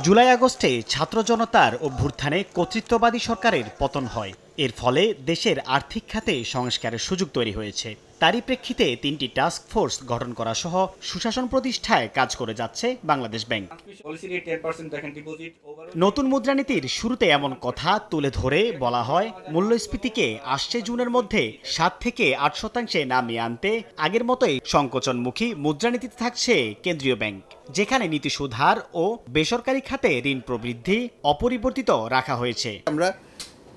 জুলাই আগস্টে ছাত্র জনতার অভ্যুত্থানে কর্তৃত্ববাদী সরকারের পতন হয়। এর ফলে দেশের আর্থিক খাতে সংস্কারের সুযোগ তৈরি হয়েছে। তারই প্রেক্ষিতে 3টি টাস্ক ফোর্স গঠন করা সহ সুশাসন প্রতিষ্ঠায় কাজ করে যাচ্ছে বাংলাদেশ ব্যাংক। নতুন মুদ্রানীতির শুরুতে এমন কথা তুলে ধরে বলা হয়, মূল্যস্ফীতিকে আসছে জুনের মধ্যে 7 থেকে 8% নামিয়ে আনতে আগের মতোই সংকোচনমুখী মুদ্রানীতিতে থাকছে কেন্দ্রীয় ব্যাংক, যেখানে নীতি সুধার ও বেসরকারি খাতে ঋণ প্রবৃদ্ধি অপরিবর্তিত রাখা হয়েছে। আমরা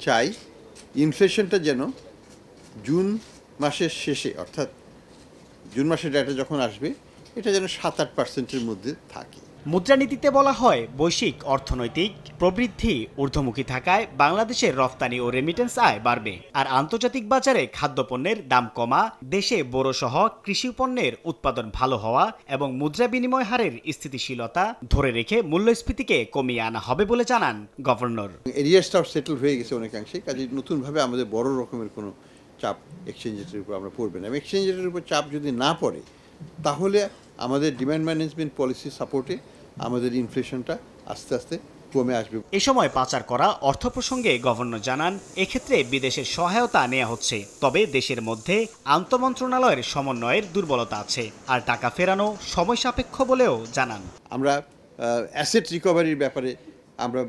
চাই ইনফ্লেশনটা যেন জুন মাসের শেষে, অর্থাৎ জুন মাসের ডেটা যখন আসবে, এটা যেন 7-8%-এর মধ্যে থাকে। মুদ্রানীতিতে বলা হয়, বৈশ্বিক অর্থনৈতিক প্রবৃদ্ধি ঊর্ধ্বমুখী থাকায় বাংলাদেশের রফতানি ও রেমিটেন্স আয় বাড়বে, আর আন্তর্জাতিক বাজারে খাদ্যপণ্যের দাম কমা, দেশে বোরোসহ কৃষি পণ্যের উৎপাদন ভালো হওয়া এবং মুদ্রা বিনিময় হারের স্থিতিশীলতা ধরে রেখে মূল্যস্ফীতিকে কমিয়ে আনা হবে বলে জানান গভর্নর। এরিয়াসটাও সেটেল হয়ে গেছে অনেকাংশে, কাজে নতুনভাবে আমাদের বড় রকমের কোনো চাপ এক্সচেঞ্জ রেটের উপর আমরা পড়বে না। এক্সচেঞ্জ রেটের উপর চাপ যদি না পড়ে, তাহলে আমাদের ডিমান্ড ম্যানেজমেন্ট পলিসি সাপোর্টে আমাদের ইনফ্লেশনটা আস্তে আস্তে কমে আসবে। এ সময় পাচার করা অর্থ প্রসঙ্গে গভর্নর জানান, এক্ষেত্রে বিদেশের সহায়তা নেওয়া হচ্ছে, তবে দেশের মধ্যে আন্তঃমন্ত্রণালয়ের সমন্বয়ের দুর্বলতা আছে, আর টাকা ফেরানো সময় সাপেক্ষ বলেও জানান। আমরা অ্যাসেট রিকভারির ব্যাপারে আমরা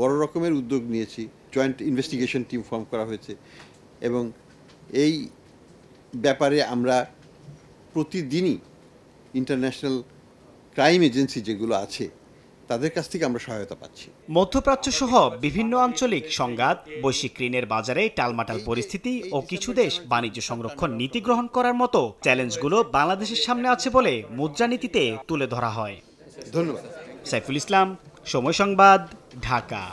বড় রকমের উদ্যোগ নিয়েছি, জয়েন্ট ইনভেস্টিগেশন টিম ফর্ম করা হয়েছে, এবং এই ব্যাপারে আমরা প্রতিদিনই ইন্টারন্যাশনাল ক্রাইম এজেন্সি যেগুলো আছে তাদের কাছ থেকে আমরা সহায়তা পাচ্ছি। মধ্যপ্রাচ্য সহ বিভিন্ন আঞ্চলিক সংঘাত, বৈশ্বিক ঋণের বাজারে টালমাটাল পরিস্থিতি ও কিছু দেশ বাণিজ্য সংরক্ষণ নীতি গ্রহণ করার মতো চ্যালেঞ্জগুলো বাংলাদেশের সামনে আছে বলে মুদ্রানীতিতে তুলে ধরা হয়। ধন্যবাদ। সাইফুল ইসলাম, সময় সংবাদ, ঢাকা।